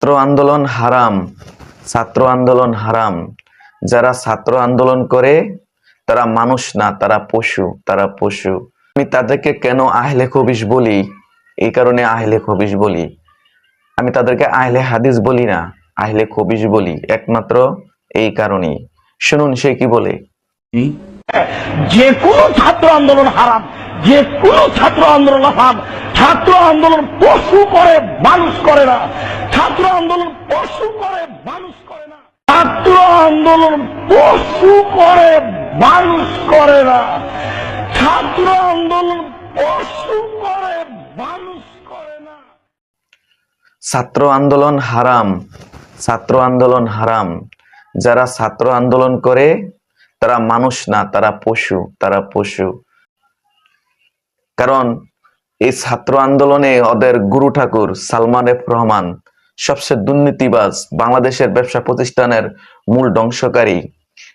ছাত্র আন্দোলন হারাম, ছাত্র আন্দোলন হারাম। যারা ছাত্র আন্দোলন করে তারা মানুষ না, তারা পশু, তারা পশু। আমি তাদেরকে কেন আহলে খবিশ বলি? এই কারণে আহলে খবিশ বলি। আমি তাদেরকে আহলে হাদিস বলি না, আহলে খবিশ বলি একমাত্র এই কারণেই। শুনুন সে কি বলে। যে কোনো ছাত্র আন্দোলন হারাম, যে কোনো ছাত্র আন্দোলন হারাম। ছাত্র আন্দোলন পশু করে, মানুষ করে না। ছাত্র আন্দোলন পশু করে, মানুষ করে না। ছাত্র আন্দোলন পশু করে, মানুষ করে না। ছাত্র আন্দোলন পশু করে, মানুষ করে না। ছাত্র আন্দোলন হারাম, ছাত্র আন্দোলন হারাম। যারা ছাত্র আন্দোলন করে তারা মানুষ না, তারা পশু, তারা পশু। কারণ এই ছাত্র আন্দোলনে ওদের গুরু ঠাকুর সালমান এফ রহমান সবচেয়ে দুর্নীতিবাজ, বাংলাদেশের ব্যবসা প্রতিষ্ঠানের মূল ধ্বংসকারী।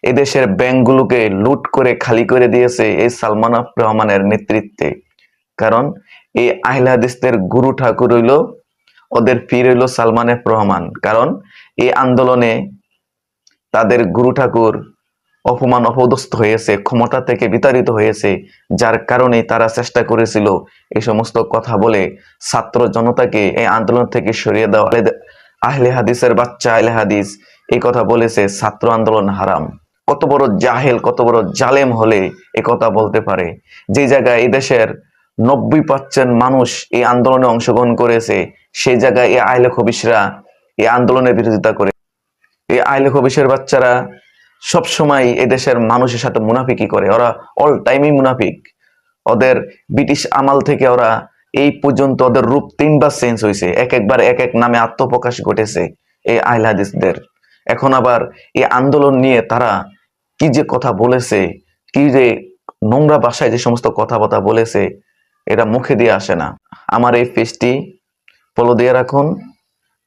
এদেশের ব্যাংকগুলোকে লুট করে খালি করে দিয়েছে এই সালমান এফ রহমানের নেতৃত্বে। কারণ এই আহলে হাদিসদের গুরু ঠাকুর হইল, ওদের পীর হইল সালমান এফ রহমান। কারণ এই আন্দোলনে তাদের গুরু ঠাকুর অপমান অপদস্থ হয়েছে, ক্ষমতা থেকে বিতাড়িত হয়েছে, যার কারণে তারা চেষ্টা করেছিল এই সমস্ত কথা বলে ছাত্র জনতাকে এই আন্দোলন থেকে সরিয়ে দেওয়া। আহলে হাদিসের বাচ্চা আহলে হাদিস এই কথা বলেছে ছাত্র আন্দোলন হারাম। কত বড় জাহেল, কত বড় জালেম হলে এই কথা বলতে পারে? যে জায়গায় এই দেশের 90% মানুষ এই আন্দোলনে অংশগ্রহণ করেছে, সেই জায়গায় এই আহলে খবিশরা এই আন্দোলনের বিরোধিতা করে। এই আহলে খবিশের বাচ্চারা সব সময় এদেশের মানুষের সাথে মুনাফিকি করে, ওরা অল টাইমই মুনাফিক। ওদের ব্রিটিশ আমল থেকে ওরা এই পর্যন্ত ওদের রূপ 3বার চেঞ্জ হয়েছে, একবার এক এক নামে আত্মপ্রকাশ ঘটেছে এই আহলে হাদিসদের। এখন আবার এই আন্দোলন নিয়ে তারা কি যে কথা বলেছে, কি যে নোংরা ভাষায় যে সমস্ত কথাবার্তা বলেছে, এটা মুখে দিয়ে আসে না। আমার এই পেজটি ফলো দিয়ে রাখুন,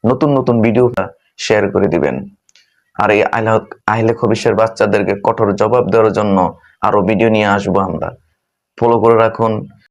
নতুন নতুন ভিডিওটা শেয়ার করে দিবেন। আর এই আহলে খবিশের বাচ্চাদেরকে কঠোর জবাব দেওয়ার জন্য আরো ভিডিও নিয়ে আসবো আমরা। ফলো করে রাখুন।